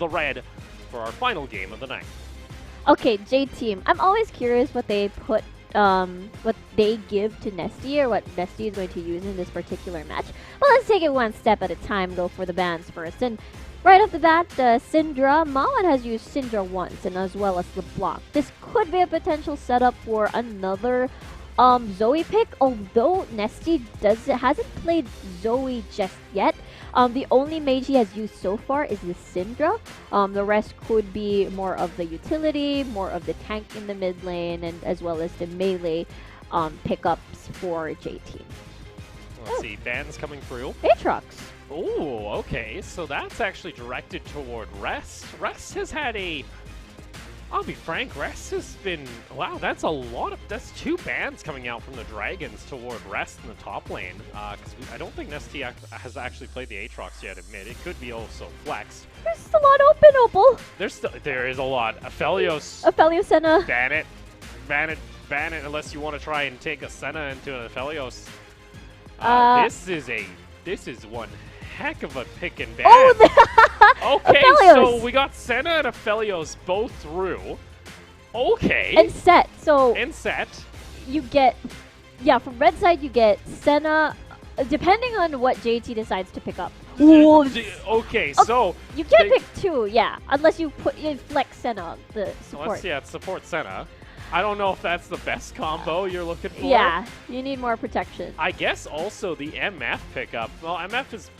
the red for our final game of the night. Okay, JTeam. I'm always curious what they put, what they give to Nesty or what Nesty is going to use in this particular match. But let's take it one step at a time. Go for the bans first. And right off the bat, Syndra. Mawan has used Syndra once, and as well as LeBlanc. This could be a potential setup for another Zoe pick, although Nesty hasn't played Zoe just yet. The only mage he has used so far is the Syndra. The rest could be more of the utility, more of the tank in the mid lane, and as well as the melee pickups for JTeam. Let's see, bans coming through. Aatrox. Oh, okay, so that's actually directed toward Rest. Rest has had a... I'll be frank, Rest has been... Wow, that's a lot of... That's 2 bans coming out from the Dragons toward Rest in the top lane. Because I don't think Nesty has actually played the Aatrox yet, admit. It could be also Flex. There's a lot open, Opal. There is a lot. Aphelios. Aphelios Senna. Ban it. Ban it. Ban it unless you want to try and take a Senna into an Aphelios. This is one heck of a pick and ban. Oh, okay, Aphelios. so we got Senna and Aphelios both through. Okay. And set. So and set. You get, yeah, from red side you get Senna, depending on what JT decides to pick up. Okay, so you can pick 2, yeah, unless you flex Senna, the support. Let's support Senna. I don't know if that's the best combo you're looking for. Yeah, you need more protection. I guess also the MF pickup. Well, MF has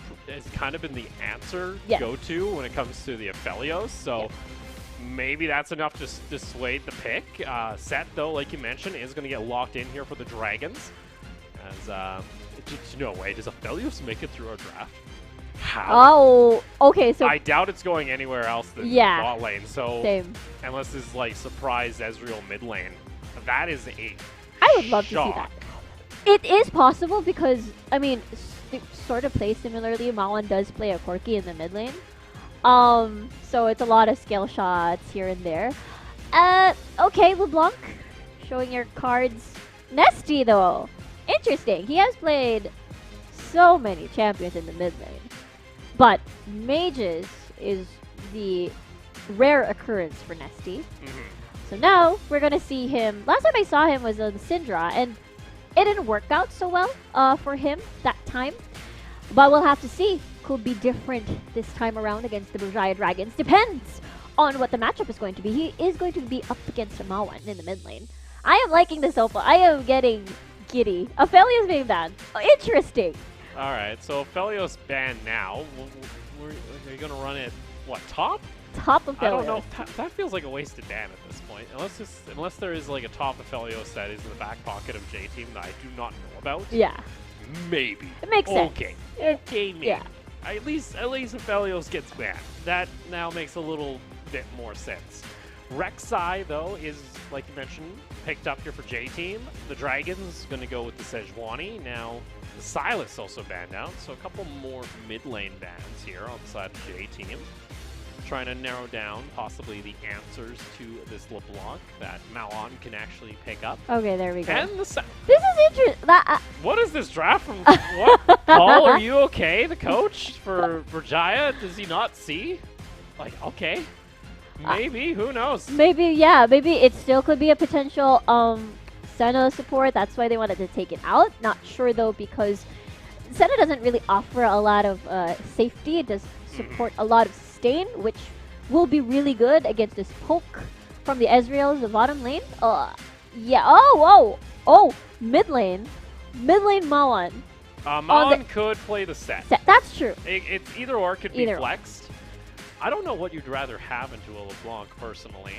kind of been the answer go-to when it comes to the Aphelios, so maybe that's enough to dissuade the pick. Set, though, like you mentioned, is going to get locked in here for the Dragons. As, no way, does Aphelios make it through our draft? How? Oh, okay, so... I doubt it's going anywhere else than bot lane, so... Same. Unless it's, like, surprise Ezreal mid lane. That is a I would love to see that. It is possible because, I mean, sort of play similarly. Mawan does play a Corki in the mid lane. So it's a lot of skill shots here and there. Okay, LeBlanc, showing your cards. Nesty, though. Interesting. He has played so many champions in the mid lane. But Mages is the rare occurrence for Nesty. So now we're going to see him. Last time I saw him was on Syndra, and it didn't work out so well for him that time. But we'll have to see. Could be different this time around against the Berjaya Dragons. Depends on what the matchup is going to be. He is going to be up against a Mawan in the mid lane. I am liking this Opal. I am getting giddy. Aphelios being banned. Oh, interesting. All right, so Aphelios banned now. Are you going to run it, what, top? Top Aphelios. I don't know. That feels like a wasted ban at this point. Unless there is like a top Aphelios that is in the back pocket of JTeam that I do not know about. Yeah. Maybe. It makes sense. Okay, maybe. Yeah. At least Aphelios gets banned. That now makes a little bit more sense. Rek'Sai, though, is, like you mentioned, picked up here for JTeam. The Dragons going to go with the Sejuani. Now, the Sylas also banned out, so a couple more mid lane bans here on the side of JTeam. Trying to narrow down possibly the answers to this LeBlanc that Mawan can actually pick up. Okay, there we go. And this is interesting. What is this draft from? What? Paul, are you okay? The coach for Berjaya, does he not see? Like, okay. Maybe, who knows? Maybe, yeah, maybe it still could be a potential Senna support. That's why they wanted to take it out. Not sure, though, because Senna doesn't really offer a lot of safety. It does support a lot of sustain, which will be really good against this poke from the Ezreals, the bottom lane. Yeah, oh, mid lane. Mid lane Mawan. Mawan could play the set. That's true. It's either or, could be flexed. I don't know what you'd rather have into a LeBlanc, personally.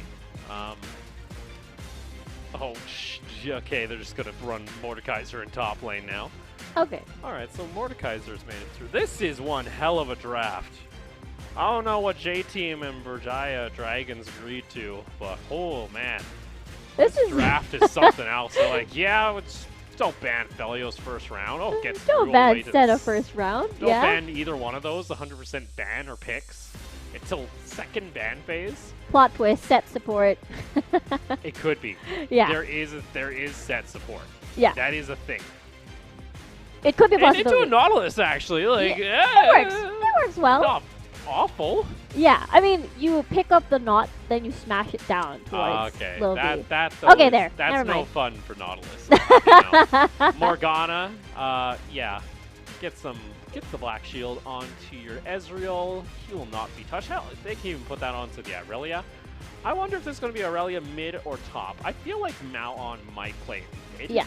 Okay, they're just going to run Mordekaiser in top lane now. Okay. All right, so Mordekaiser's made it through. This is one hell of a draft. I don't know what JTeam and Berjaya Dragons agreed to, but oh man. This draft is something else. They're like, yeah, don't ban Aphelios first round. Oh, get through. Don't ban Senna first round. Don't ban either one of those, 100% ban or picks. Until second ban phase. Plot twist, set support. It could be. Yeah. There is set support. Yeah. That is a thing. It could be possible. And into a Nautilus, actually. Like, it works. It works well. awful. Yeah, I mean, you pick up the knot, then you smash it down towards Okay, Lil that B. that though Okay, is- there. That's Never no mind. fun for Nautilus. You know. Morgana, yeah, get the Black Shield onto your Ezreal. He will not be touched. Hell, they can even put that onto the Aurelia. I wonder if there's going to be Aurelia mid or top. I feel like Maon might play mid. Yeah,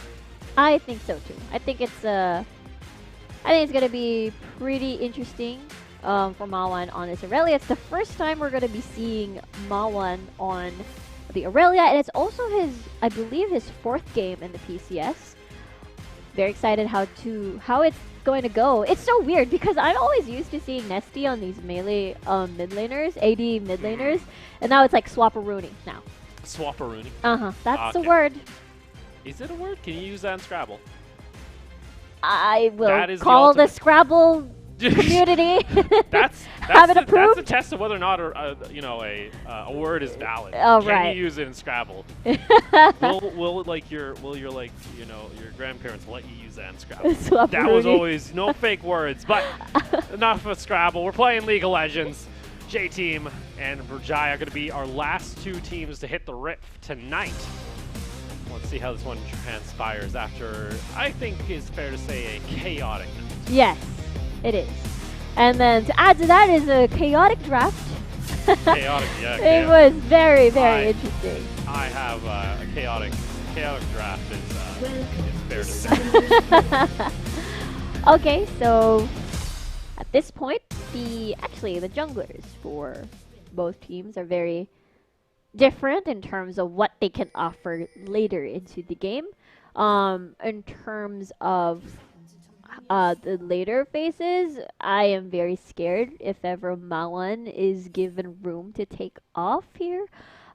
I think so too. I think it's gonna be pretty interesting for Mawan on this Aurelia. It's the first time we're gonna be seeing Mawan on the Aurelia, and it's also I believe, his 4th game in the PCS. Very excited how it's going to go. It's so weird because I'm always used to seeing Nesty on these melee mid laners, AD mid laners, and now it's like Swapperoonie now. Swapperoonie. That's the Okay. word. Is it a word? Can you use that in Scrabble? I That will is the call the ultimate- Scrabble community. Have it that's approved. the test of whether or not a word is valid. Oh, Can right. you use it in Scrabble? will your grandparents let you use that in Scrabble? That was Swapperoonie. always no fake words. But enough of Scrabble. We're playing League of Legends. JTeam and Berjaya are going to be our last 2 teams to hit the Rift tonight. Let's see how this one transpires after, I think is fair to say, a chaotic night. Yes, it is. And then to add to that is a chaotic draft. Chaotic, yeah. It was very, very interesting. I have a chaotic draft is fair to say. Okay, so at this point, the junglers for both teams are very different in terms of what they can offer later into the game. In terms of the later phases, I am very scared if ever Mawan is given room to take off here.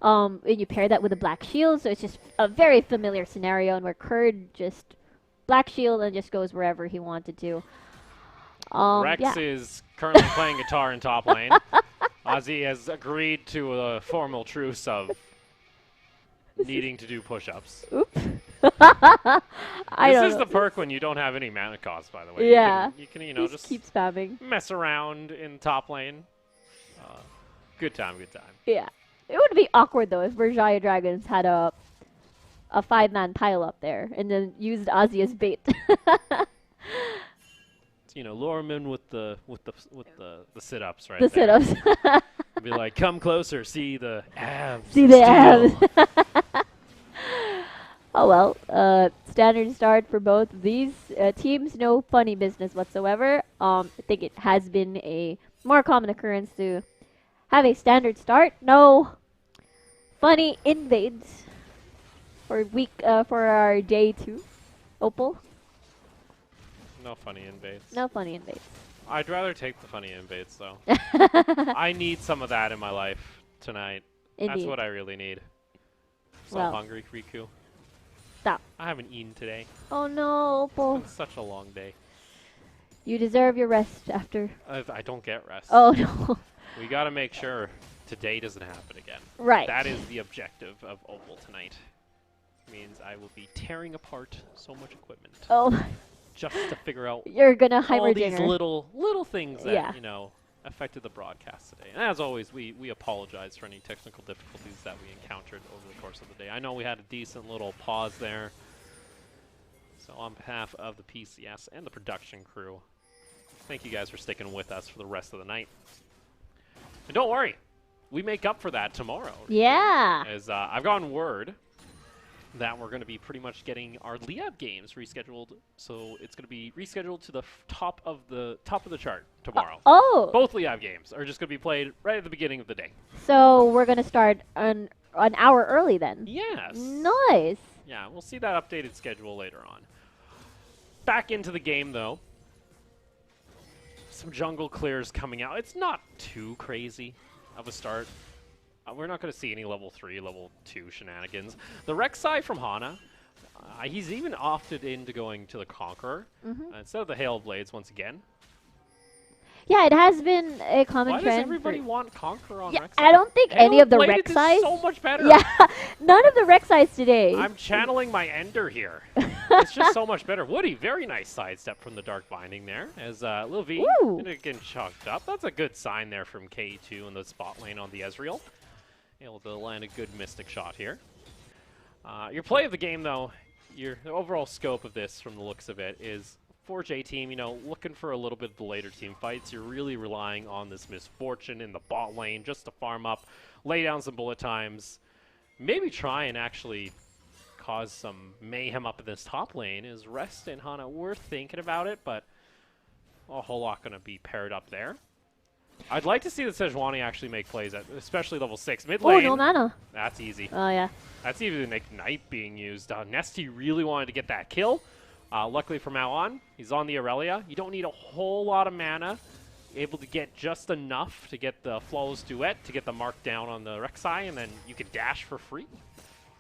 And you pair that with a Black Shield, so it's just a very familiar scenario, and where Kurd just Black Shield and just goes wherever he wanted to. Rex Yeah. is currently playing guitar in top lane. Ozzy has agreed to a formal truce of needing to do push-ups. Oops. This don't is know. the perk when you don't have any mana cost, by the way. Yeah. You can Just keep spamming. mess around in top lane. Good time, good time. Yeah. It would be awkward though if Berjaya Dragons had a 5-man pile up there and then used Ozzy as bait. Lure him in with the sit-ups right The there. sit-ups. Be like, come closer, see the abs. See of the steel." abs. Oh well, standard start for both of these teams. No funny business whatsoever. I think it has been a more common occurrence to have a standard start. No funny invades for our day 2. Opal. No funny invades. No funny invades. I'd rather take the funny invades, though. I need some of that in my life tonight. That's Indeed. what I really need. So Well. hungry, Riku. Stop. I haven't eaten today. Oh no, Opal. It's been such a long day. You deserve your rest after. I don't get rest. Oh no. We got to make sure today doesn't happen again. Right. That is the objective of Opal tonight. Means I will be tearing apart so much equipment Oh, just to figure out you're gonna all these Heimerdinger. little things that Yeah. affected the broadcast today. And as always, we apologize for any technical difficulties that we encountered over the course of the day. I know we had a decent little pause there. So on behalf of the PCS and the production crew, thank you guys for sticking with us for the rest of the night. And don't worry, we make up for that tomorrow. Yeah. As I've gotten word that we're going to be pretty much getting our Liab games rescheduled, so it's going to be rescheduled to the top of the chart tomorrow. Oh. Both Liab games are just going to be played right at the beginning of the day. So we're gonna start an hour early then. Yes. Nice. Yeah, we'll see that updated schedule later on. Back into the game though. Some jungle clears coming out. It's not too crazy of a start. We're not going to see any level 3, level 2 shenanigans. The Rek'Sai from Hana, he's even opted into going to the Conqueror instead of the Hail of Blades once again. Yeah, it has been a common Why does trend. everybody want Conqueror on Yeah, Rek'Sai? I don't think any of the Halo-Bladed is Rek'Sais. so much better. Yeah, none of the Rek'Sais today. I'm channeling my Ender here. It's just so much better. Woody, very nice sidestep from the Dark Binding there. As Lil V Ooh. getting chunked up. That's a good sign there from K2 in the spot lane on the Ezreal. Able to land a good Mystic shot here. Your play of the game, though, the overall scope of this, from the looks of it, is for JTeam, you know, looking for a little bit of the later team fights. You're really relying on this misfortune in the bot lane just to farm up, lay down some bullet times, maybe try and actually cause some mayhem up in this top lane. Is Rest and Hana worth thinking about it, but a whole lot going to be paired up there. I'd like to see the Sejuani actually make plays at, especially level 6 mid lane. Oh, no mana. That's easy. Oh, yeah. That's even Ignite being used. Nesty really wanted to get that kill. Luckily from now on, he's on the Aurelia. You don't need a whole lot of mana. Able to get just enough to get the Flawless Duet, to get the mark down on the Rek'Sai, and then you can dash for free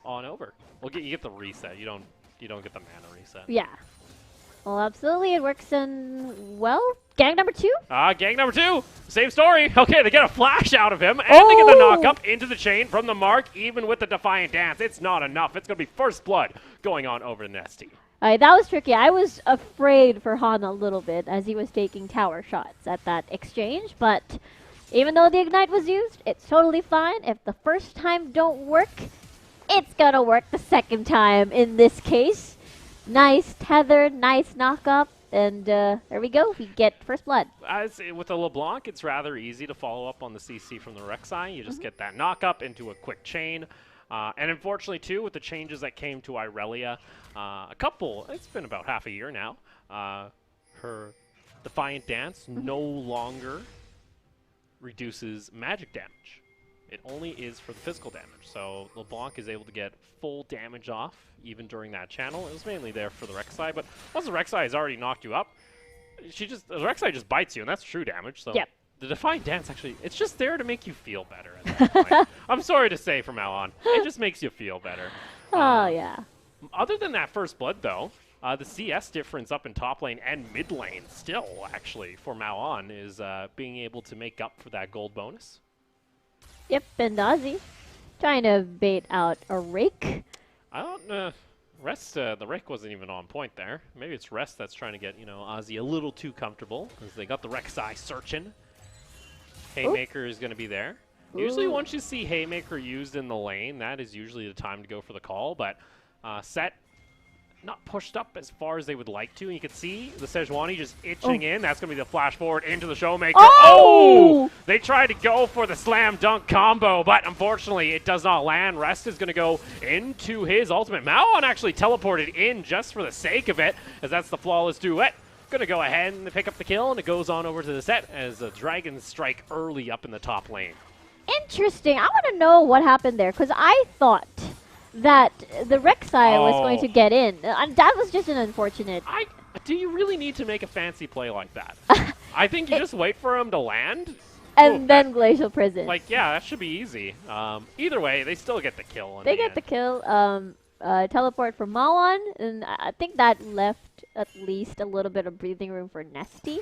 on over. Well, you get the reset. You don't get the mana reset. Yeah. Well, absolutely. It works in, well, gang number 2? Gang number 2. Same story. Okay, they get a flash out of him, and they get the knock up into the chain from the mark, even with the Defiant Dance. It's not enough. It's going to be first blood going on over Nesty. That was tricky. I was afraid for Han a little bit as he was taking tower shots at that exchange, but even though the Ignite was used, it's totally fine. If the first time don't work, it's going to work the second time in this case. Nice tether, nice knock up, and there we go. We get first blood. With a LeBlanc, it's rather easy to follow up on the CC from the Rek'Sai. You just get that knock up into a quick chain. And unfortunately, too, with the changes that came to Irelia, it's been about half a year now, her Defiant Dance no longer reduces magic damage. It only is for the physical damage. So LeBlanc is able to get full damage off even during that channel. It was mainly there for the Rek'Sai, but once the Rek'Sai has already knocked you up, the Rek'Sai just bites you, and that's true damage. So the Defiant Dance, actually, it's just there to make you feel better at that point. I'm sorry to say from now on. It just makes you feel better. Oh, yeah. Other than that first blood, though, the CS difference up in top lane and mid lane still, actually, from now on, is being able to make up for that gold bonus. Yep, and Ozzy trying to bait out a Rake. I don't Rest, the Rake wasn't even on point there. Maybe it's Rest that's trying to get, Ozzy a little too comfortable, because they got the Rek'Sai searching. Haymaker is going to be there. Usually once you see Haymaker used in the lane, that is usually the time to go for the call, but Set not pushed up as far as they would like to. And you can see the Sejuani just itching in. That's going to be the flash forward into the Showmaker. Oh! They tried to go for the slam dunk combo, but unfortunately it does not land. Rest is going to go into his ultimate. Maoan actually teleported in just for the sake of it, as that's the Flawless Duet. Going to go ahead and pick up the kill, and it goes on over to the Set as the Dragons strike early up in the top lane. Interesting. I want to know what happened there, because I thought that the Rek'Sai was going to get in. That was just an unfortunate. Do you really need to make a fancy play like that? I think you just wait for him to land. And then Glacial Prison. Yeah, that should be easy. Either way, they still get the kill. They get the kill. Teleport from Mawan, and I think that left at least a little bit of breathing room for Nesty.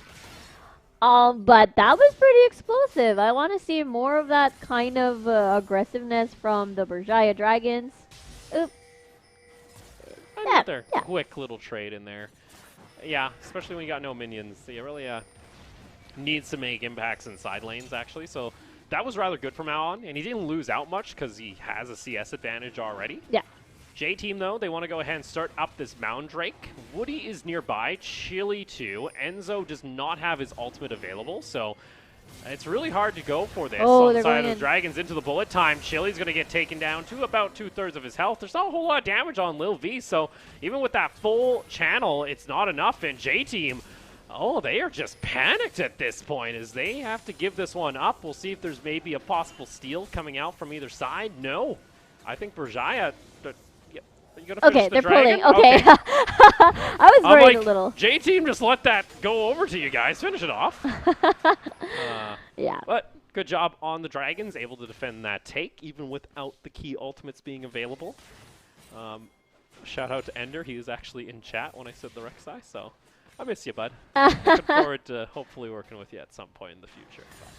But that was pretty explosive. I want to see more of that kind of aggressiveness from the Berjaya Dragons. Oop. Another quick little trade in there. Yeah, especially when you got no minions. You really needs to make impacts in side lanes, actually. So that was rather good from Maoan, and he didn't lose out much because he has a CS advantage already. Yeah. JTeam, though, they want to go ahead and start up this Moundrake. Woody is nearby, Chili too. Enzo does not have his ultimate available, so it's really hard to go for this on the side of the Dragons into the bullet time. Chili's going to get taken down to about 2/3 of his health. There's not a whole lot of damage on Lil V, so even with that full channel, it's not enough. And JTeam, they are just panicked at this point as they have to give this one up. We'll see if there's maybe a possible steal coming out from either side. No. I think Berjaya... Okay, they're pulling. Okay. I was worried a little. JTeam just let that go over to you guys. Finish it off. Yeah. But good job on the Dragons, able to defend that take, even without the key ultimates being available. Shout out to Ender. He was actually in chat when I said the Rek'Sai, so I miss you, bud. Looking forward to hopefully working with you at some point in the future. But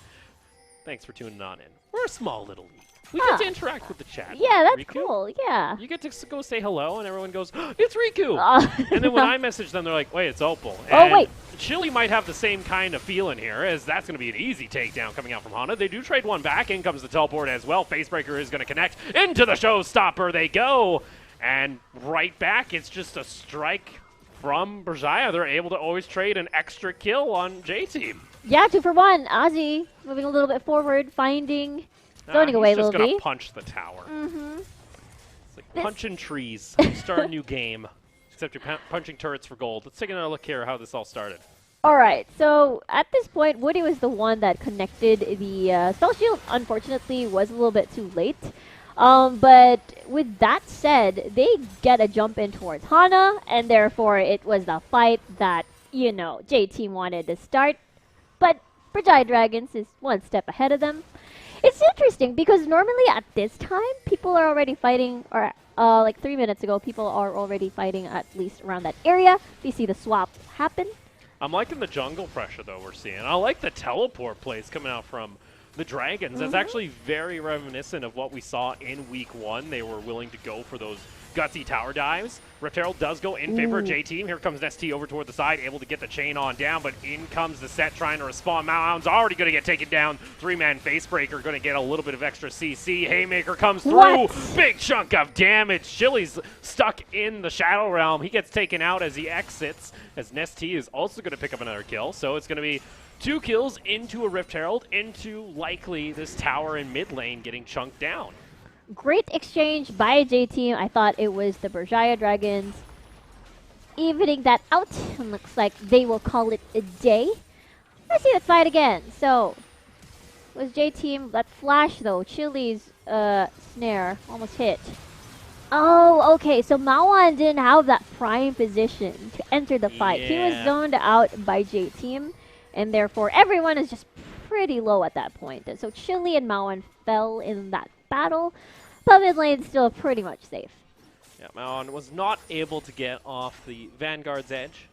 thanks for tuning on in. We're a small little league. We get to interact with the chat. Yeah, that's Riku. cool. Yeah. You get to go say hello, and everyone goes, oh, "It's Riku!" And then when I message them, they're like, "Wait, it's Opal." Oh, wait. Chili might have the same kind of feeling here, as that's going to be an easy takedown coming out from Hana. They do trade one back. In comes the teleport as well. Facebreaker is going to connect into the showstopper. They go. And right back, it's just a strike from Berjaya. They're able to always trade an extra kill on JTeam. Yeah, 2 for 1. Ozzy moving a little bit forward, finding, zoning away a little bit. He's just going to punch the tower. It's like punching trees. Start a new game. Except you're punching turrets for gold. Let's take another look here how this all started. All right, so at this point, Woody was the one that connected the spell shield. Unfortunately, was a little bit too late. But with that said, they get a jump in towards Hana, and therefore it was the fight that, you know, JTeam wanted to start. But Berjaya Dragons is one step ahead of them. It's interesting because normally at this time, people are already fighting, or like 3 minutes ago, people are already fighting at least around that area. We see the swap happen. I'm liking the jungle pressure, though, we're seeing. I like the teleport plays coming out from the Dragons. That's actually very reminiscent of what we saw in Week 1. They were willing to go for those gutsy tower dives. Rift Herald does go in favor of JTeam. Here comes ST over toward the side, able to get the chain on down, but in comes the set trying to respond. Mount's already going to get taken down. 3-man Facebreaker going to get a little bit of extra CC. Haymaker comes through. What? Big chunk of damage. Chili's stuck in the Shadow Realm. He gets taken out as he exits, as Nesty is also going to pick up another kill. So it's going to be 2 kills into a Rift Herald, into likely this tower in mid lane getting chunked down. Great exchange by JTeam. I thought it was the Berjaya Dragons evening that out. And looks like they will call it a day. Let's see the fight again. So, was JTeam that flash though? Chili's snare almost hit. Oh, okay. So Mawan didn't have that prime position to enter the fight. He was zoned out by JTeam, and therefore everyone is just pretty low at that point. And so Chili and Mawan fell in that battle. But mid lane still pretty much safe. Yeah, Maon was not able to get off the Vanguard's edge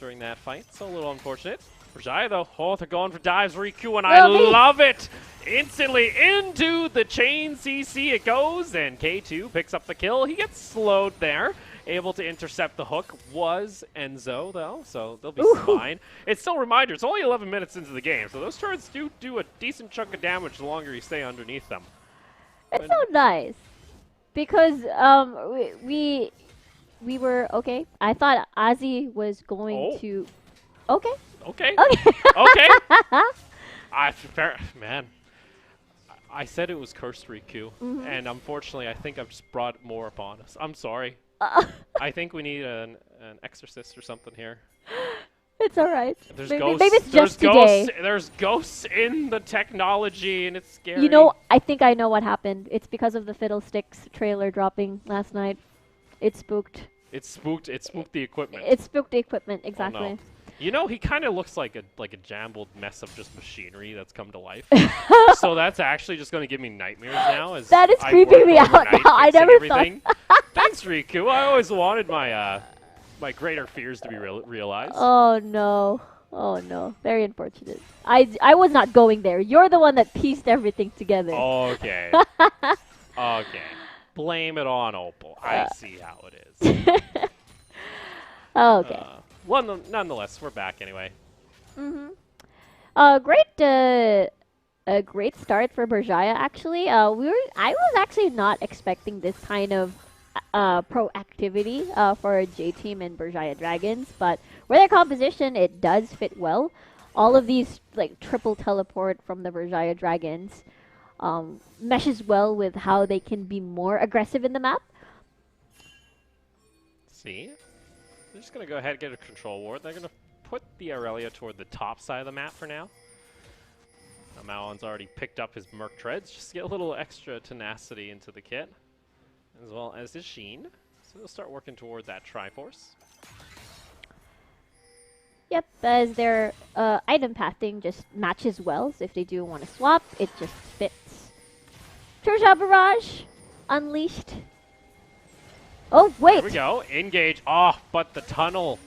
during that fight, so a little unfortunate. Berjaya, though, oh, they're going for dives, Riku, and I love it! Instantly into the chain CC it goes, and K2 picks up the kill. He gets slowed there. Able to intercept the hook was Enzo, though, so they'll be fine. It's still a reminder, it's only 11 minutes into the game, so those turrets do a decent chunk of damage the longer you stay underneath them. It's so nice because we were okay. I thought Ozzy was going to. Okay. Okay. Okay. Okay. Man, I said it was cursed Riku, and unfortunately, I think I've just brought more upon us. I'm sorry. I think we need an exorcist or something here. It's all right. Maybe it's just today. There's ghosts in the technology, and it's scary. You know, I think I know what happened. It's because of the Fiddlesticks trailer dropping last night. It spooked. It spooked the equipment. It spooked the equipment, exactly. Oh, no. You know, he kind of looks like a jumbled mess of just machinery that's come to life. So that's actually just going to give me nightmares now. As that is creeping me out now. I never everything. Thought. Thanks, Riku. I always wanted my my greater fears to be realized. Oh no. Oh no. Very unfortunate. I was not going there. You're the one that pieced everything together. Okay. Okay. Blame it on Opal. I see how it is. Okay. Well, nonetheless, we're back anyway. A great start for Berjaya actually. I was actually not expecting this kind of proactivity for JTeam and Berjaya Dragons, but with their composition, it does fit well. All of these like triple teleport from the Berjaya Dragons meshes well with how they can be more aggressive in the map. See, they're just gonna go ahead and get a control ward. They're gonna put the Aurelia toward the top side of the map for now. Malon's already picked up his Merc Treads, just to get a little extra tenacity into the kit, as well as his Sheen. So they'll start working toward that Triforce. Yep, as their item pathing just matches well, so if they do want to swap, it just fits. Turja Barrage, unleashed. Oh, wait! There we go, engage. Oh, but the tunnel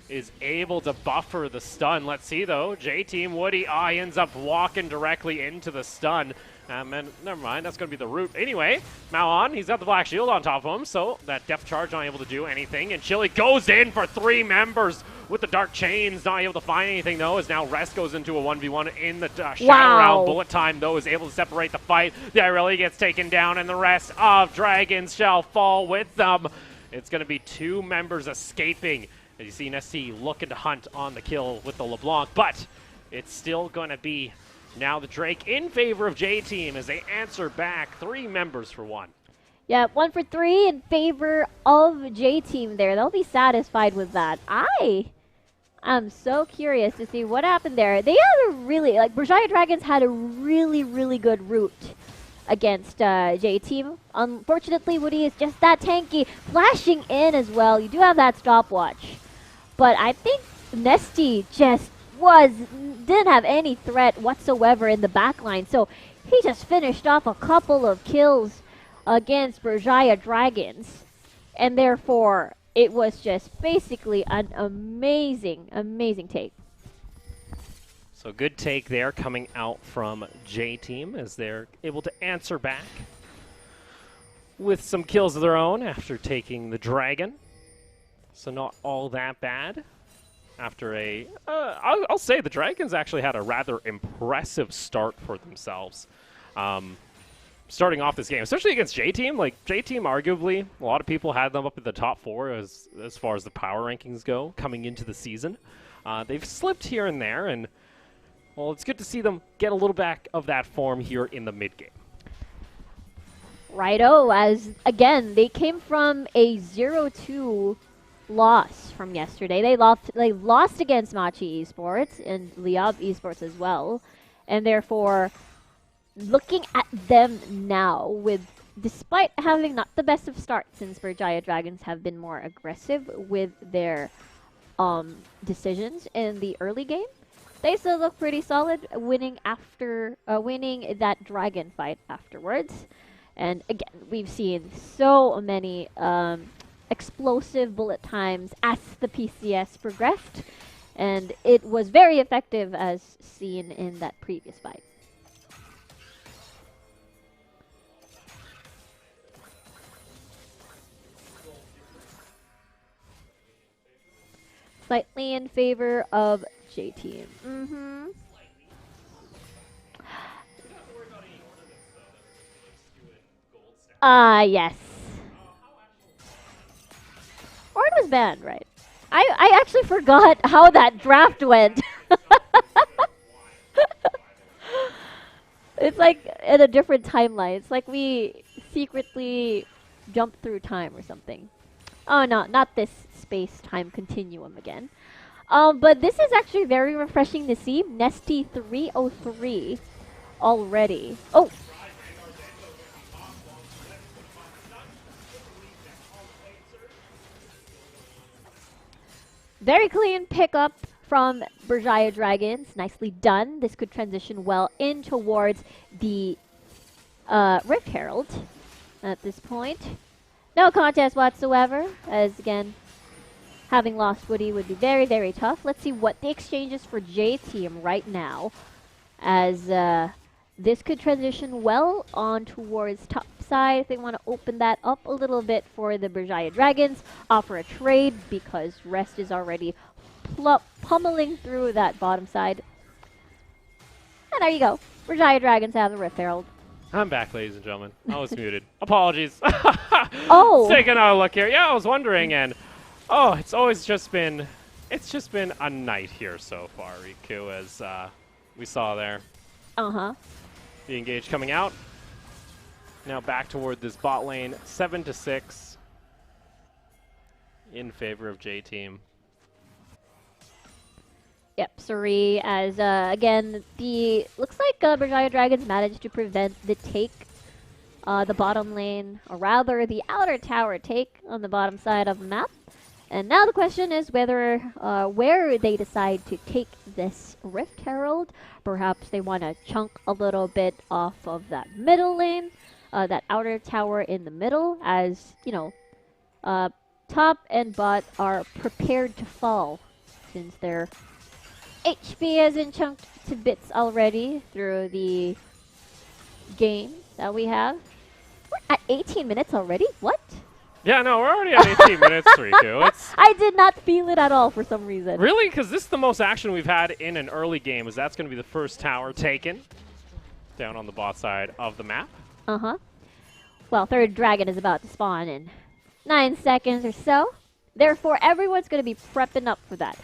is able to buffer the stun. Let's see, though. JTeam Woody ends up walking directly into the stun. And never mind, that's going to be the root. Anyway, Maon, he's got the Black Shield on top of him, so that Depth Charge not able to do anything. And Chili goes in for 3 members with the Dark Chains, not able to find anything, though, as now Rest goes into a 1v1 in the Shadow round. Bullet Time, though, is able to separate the fight. The Irelia gets taken down, and the rest of Dragons shall fall with them. It's going to be 2 members escaping. As you see, Nesty looking to hunt on the kill with the LeBlanc, but it's still going to be now the Drake in favor of JTeam as they answer back 3 members for 1. Yeah, 1 for 3 in favor of JTeam there. They'll be satisfied with that. I'm so curious to see what happened there. They had a really, like, Berjaya Dragons had a really, really good route against JTeam. Unfortunately, Woody is just that tanky. Flashing in as well. You do have that stopwatch. But I think Nesty just didn't have any threat whatsoever in the backline. So he just finished off a couple of kills against Berjaya Dragons. And therefore, it was just basically an amazing, amazing take. So good take there coming out from JTeam as they're able to answer back with some kills of their own after taking the Dragon. So not all that bad. After I'll say the Dragons actually had a rather impressive start for themselves. Starting off this game, especially against JTeam. Like, JTeam, arguably, a lot of people had them up in the top 4 as far as the power rankings go coming into the season. They've slipped here and there, and, well, it's good to see them get a little back of that form here in the mid-game. Righto, as, again, they came from a 0-2 loss from yesterday. They lost against Machi Esports and Liab Esports as well, and therefore, looking at them now, despite having not the best of starts, since Berjaya Dragons have been more aggressive with their decisions in the early game, they still look pretty solid, winning that Dragon fight afterwards. And again, we've seen so many explosive bullet times as the PCS progressed, and it was very effective as seen in that previous fight. Slightly in favor of JTeam. Yes. Ord was banned, right? I actually forgot how that draft went. It's like in a different timeline. It's like we secretly jumped through time or something. Oh no, not this space-time continuum again. But this is actually very refreshing to see. Nesty 303 already. Oh! Very clean pickup from Berjaya Dragons. Nicely done. This could transition well in towards the Rift Herald at this point. No contest whatsoever, as again, having lost Woody would be very, very tough. Let's see what the exchange is for JTeam right now, as this could transition well on towards top side if they want to open that up a little bit for the Berjaya Dragons, offer a trade because Rest is already pummeling through that bottom side. And there you go. Berjaya Dragons have the Rift Herald. I'm back, ladies and gentlemen. I was muted. Apologies. Oh! Taking a look here. Yeah, I was wondering, and oh, it's just been a night here so far, Riku, as we saw there. Uh-huh. The engage coming out. Now back toward this bot lane, 7-6 in favor of JTeam. Yep, sorry, as again, looks like Berjaya Dragons managed to prevent the take, the bottom lane, or rather the outer tower take on the bottom side of the map. And now the question is whether, where they decide to take this Rift Herald. Perhaps they want to chunk a little bit off of that middle lane, that outer tower in the middle, as, you know, top and bot are prepared to fall since their HP has been chunked to bits already through the game that we have. We're at 18 minutes already? What? Yeah, no, we're already at 18 minutes, Riku. It's I did not feel it at all for some reason. really, because this is the most action we've had in an early game, as that's going to be the first tower taken down on the bot side of the map. Uh-huh. Well, third dragon is about to spawn in 9 seconds or so. Therefore, everyone's going to be prepping up for that.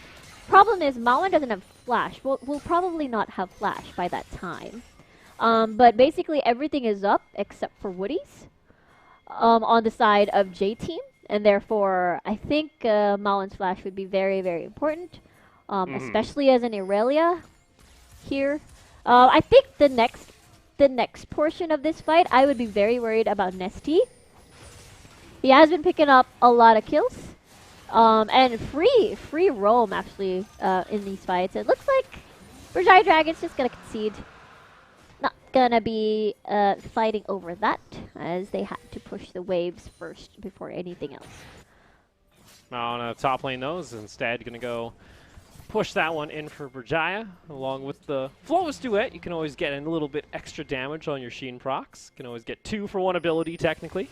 Problem is, Mawan doesn't have flash. We'll probably not have flash by that time. But basically, everything is up except for Woody's on the side of JTeam. And therefore, I think Mawan's flash would be very, very important, especially as an Irelia here. I think the next portion of this fight, I would be very worried about Nesty. He has been picking up a lot of kills. And free roam, actually, in these fights. It looks like Berjaya Dragon's just going to concede. Not going to be fighting over that, as they had to push the waves first before anything else. On a top lane, though, is instead going to go push that one in for Berjaya. Along with the Flawless Duet, you can always get in a little bit extra damage on your Sheen procs. You can always get 2 for 1 ability, technically.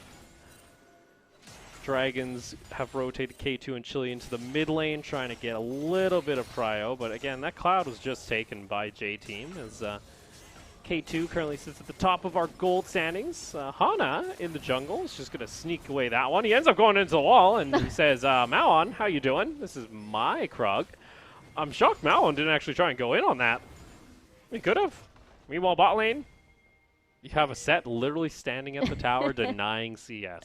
Dragons have rotated K2 and Chili into the mid lane, trying to get a little bit of prio. But again, that cloud was just taken by JTeam, as K2 currently sits at the top of our gold standings. Hana in the jungle is just going to sneak away that one. He ends up going into the wall, and he says, Mawan, how you doing? This is my Krug. I'm shocked Mawan didn't actually try and go in on that. He could have. Meanwhile, bot lane, you have a set literally standing at the tower denying CS.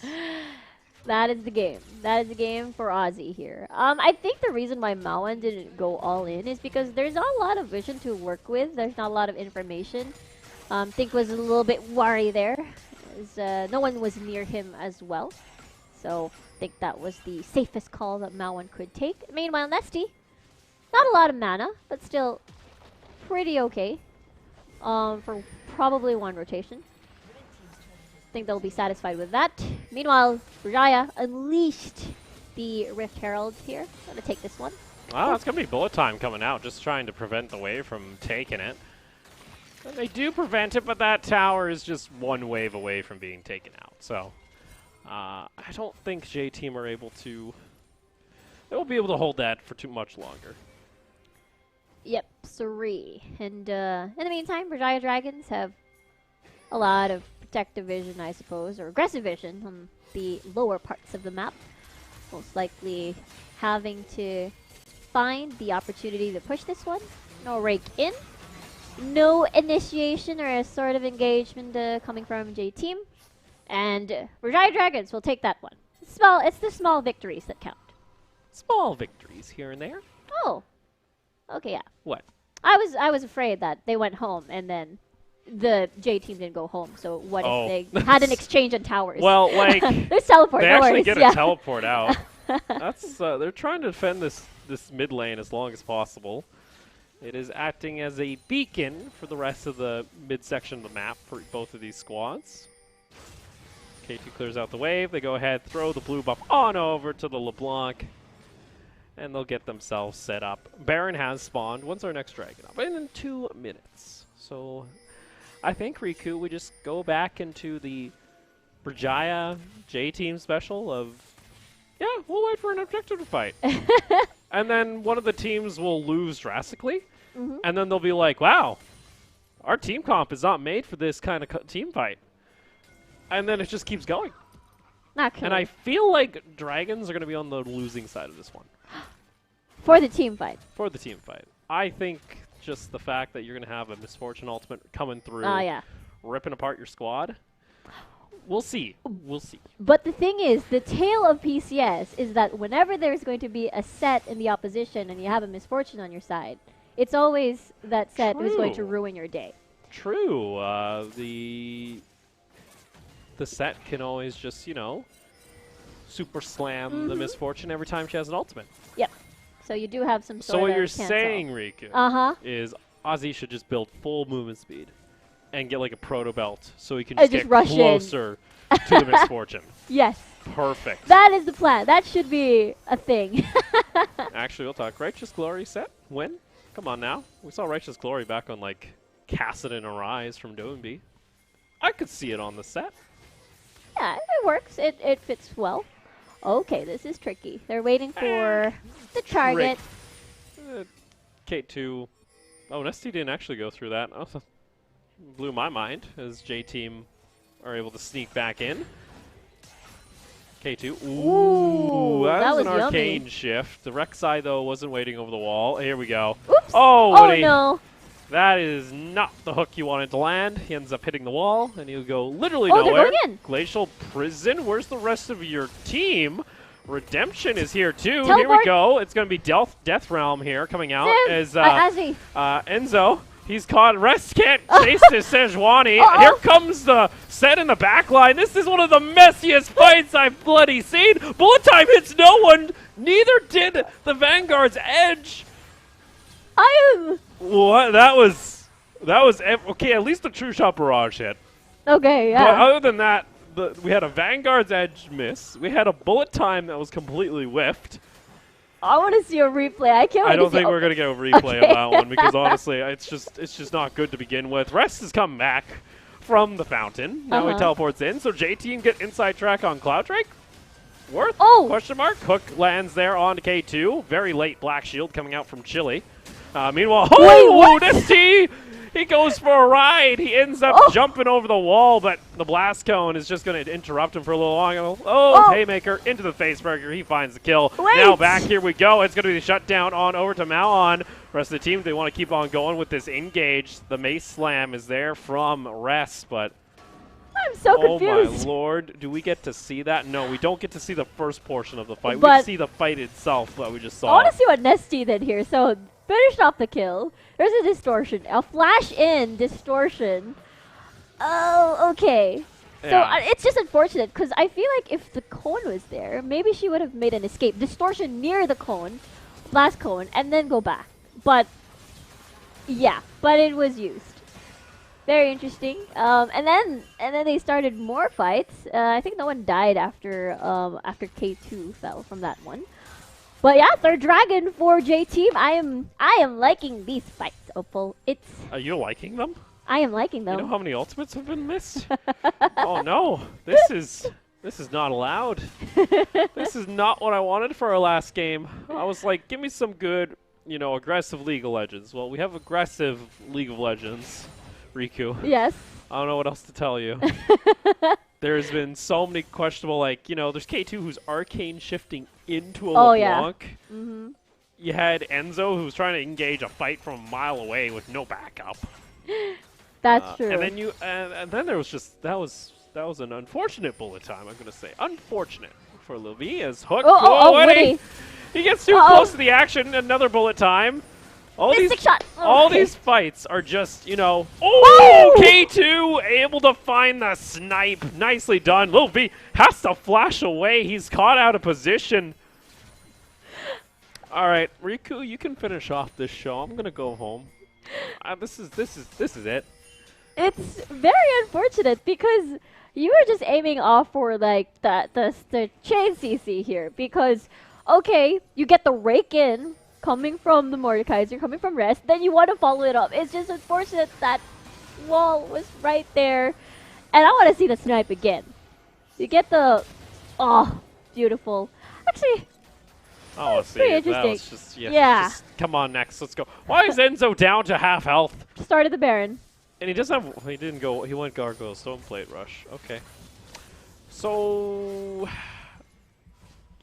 That is the game. That is the game for Aussie here. I think the reason why Mawan didn't go all in is because there's not a lot of vision to work with. There's not a lot of information. Think was a little bit worried there, as no one was near him as well. So I think that was the safest call that Mawan could take. Meanwhile, Nesty, not a lot of mana, but still pretty okay for probably 1 rotation. I think they'll be satisfied with that. Meanwhile, Berjaya unleashed the Rift Herald here. I'm going to take this one. Wow, it's going to be bullet time coming out, just trying to prevent the wave from taking it. And they do prevent it, but that tower is just 1 wave away from being taken out. So, I don't think JTeam are able to... They won't be able to hold that for too much longer. Yep, sorry. And in the meantime, Berjaya Dragons have a lot of protective vision, I suppose, or aggressive vision on the lower parts of the map. Most likely having to find the opportunity to push this one. No rake in. No initiation or a sort of engagement coming from JTeam. And Berjaya Dragons will take that one. It's the small victories that count. Small victories here and there. Oh. Okay, yeah. What? I was afraid that they went home and then the JTeam didn't go home. So what if they had an exchange on towers? Well, like there's teleport. They no actually worries. get a teleport out. That's they're trying to defend this mid lane as long as possible. It is acting as a beacon for the rest of the mid section of the map for both of these squads. K2 clears out the wave. They go ahead, throw the blue buff on over to the LeBlanc, and they'll get themselves set up. Baron has spawned. When's our next dragon up? In 2 minutes. So I think, Riku, we just go back into the Berjaya JTeam special of, yeah, we'll wait for an objective to fight. And then one of the teams will lose drastically. And then they'll be like, wow, our team comp is not made for this kind of team fight. And then it just keeps going. Not and I feel like Dragons are going to be on the losing side of this one. For the team fight. For the team fight. I think just the fact that you're going to have a Misfortune ultimate coming through, ripping apart your squad. We'll see. We'll see. But the thing is, the tale of PCS is that whenever there's going to be a set in the opposition and you have a Misfortune on your side, it's always that set who's going to ruin your day. True. The set can always just, you know, super slam the Misfortune every time she has an ultimate. Yep. So you do have some sort of So what you're cancel. saying, Riku, is Ozzy should just build full movement speed. and get like a proto belt so he can And just just get rush in. closer to the Misfortune. Yes. Perfect. That is the plan. That should be a thing. Actually, we'll talk Righteous Glory set. Win. Come on now. We saw Righteous Glory back on like Kassadin Arise from Doinby. I could see it on the set. Yeah, it works. It fits well. Okay, this is tricky. They're waiting for the target. K2. Oh, Nesty didn't actually go through that. Oh, blew my mind as JTeam are able to sneak back in. K2. Ooh, that was an arcane shift. The Rek'Sai, though, wasn't waiting over the wall. Here we go. Oops. Oh, Oh, no. That is not the hook you wanted to land. He ends up hitting the wall, and he'll go literally Oh, nowhere. they're going in. Glacial Prison. Where's the rest of your team? Redemption is here, too. Teleport. Here we go. It's going to be Death Realm here coming out as Azzy. Enzo. He's caught. Rest can't chase to Sejuani. Uh-oh. Here comes the set in the back line. This is one of the messiest fights I've bloody seen. Bullet time hits no one. Neither did the Vanguard's Edge. I am... What? That was okay. At least the True Shot Barrage hit. Okay, yeah. But other than that, we had a Vanguard's Edge miss. We had a bullet time that was completely whiffed. I want to see a replay. I can't wait I don't to see think we're gonna get a replay of that one because honestly, it's just not good to begin with. Rest has come back from the fountain. Now he teleports in. So JTeam get inside track on Cloud Drake. Worth? Oh! Question mark. Hook lands there on K2. Very late Black Shield coming out from Chile. Meanwhile, Nesty! He goes for a ride. He ends up jumping over the wall, but the blast cone is just going to interrupt him for a little longer. Haymaker into the facebreaker. He finds the kill. Now back here we go. It's going to be shut down on over to Malon. Rest of the team, they want to keep on going with this engage. The Mace Slam is there from Rest, but I'm so confused. Oh my lord. Do we get to see that? No, we don't get to see the first portion of the fight. But we see the fight itself that we just saw. I want to see what Nesty did here. So finished off the kill. There's a distortion. A flash in distortion. Oh, okay. Yeah. So it's just unfortunate because I feel like if the cone was there, maybe she would have made an escape. Distortion near the cone, blast cone, and then go back. But yeah, but it was used. Very interesting. And then they started more fights. I think no one died after K2 fell from that one. But yeah, third dragon for JTeam. I am liking these fights, Opal. Are you liking them? I am liking them. You know how many ultimates have been missed? Oh no, this is not allowed. This is not what I wanted for our last game. I was like, give me some good, aggressive League of Legends. Well, we have aggressive League of Legends, Riku. Yes. I don't know what else to tell you. There's been so many questionable, there's K2 who's arcane shifting into a LeBlanc. Yeah. Mm-hmm. You had Enzo who's trying to engage a fight from a mile away with no backup. That's true. And then and then there was just that was an unfortunate bullet time. I'm gonna say unfortunate for Levi as Hook. Woody. He gets too close to the action. Another bullet time. All these fights are just, K2 able to find the snipe. Nicely done. Lil V has to flash away. He's caught out of position. All right, Riku, you can finish off this show. I'm gonna go home. This is it. It's very unfortunate because you were just aiming off for the chain CC here because okay, you get the rake in. Coming from the Mordekaiser, coming from Rest, then you want to follow it up. It's just unfortunate that wall was right there. And I want to see the snipe again. You get the... Oh, beautiful. Actually, that's pretty interesting. That was just, just come on, next. Let's go. Why is Enzo down to half health? Started the Baron. And he doesn't have... He didn't go... He went Gargoyle, Stone Plate Rush. Okay. So...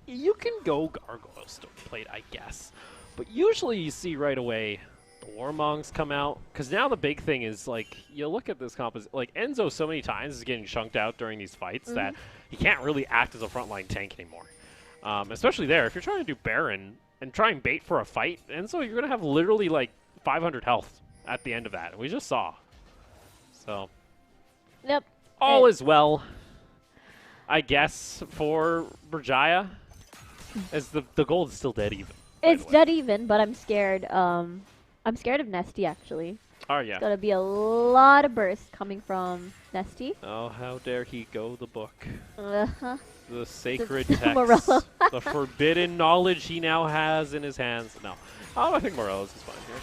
You can go Gargoyle, Stone Plate, I guess. But usually you see right away the Warmongs come out. Because now the big thing is, you look at this composition. Enzo so many times is getting chunked out during these fights that he can't really act as a frontline tank anymore. Especially there. If you're trying to do Baron and try and bait for a fight, Enzo, you're going to have literally, 500 health at the end of that. And we just saw. So. Yep. All is well, I guess, for Berjaya. As the gold is still dead even. It's dead even, but I'm scared. I'm scared of Nesty, actually. Oh, yeah. It's gonna be a lot of burst coming from Nesty. Oh, how dare he go the book. Uh-huh. The sacred Morello. text. The forbidden knowledge he now has in his hands. No. I think Morello's is fine here.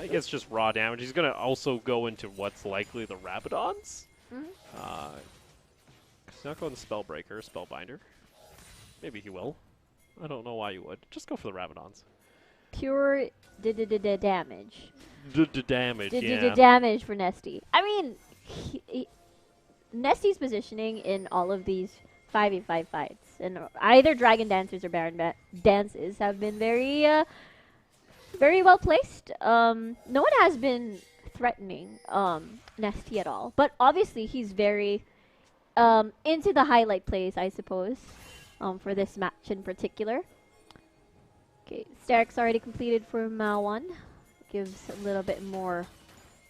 He gets just raw damage. He's going to also go into what's likely the Rabadons. He's not going to Spellbreaker, Spellbinder. Maybe he will. I don't know why you would. Just go for the Rabadons. Pure damage. Damage, yeah. Damage for Nesty. I mean, Nesty's positioning in all of these 5v5 fights, and either Dragon Dancers or Baron Dances have been very, very well placed. No one has been threatening Nesty at all, but obviously he's very into the highlight plays, I suppose, for this match in particular. Okay, Starrick's already completed for Mao1. Gives a little bit more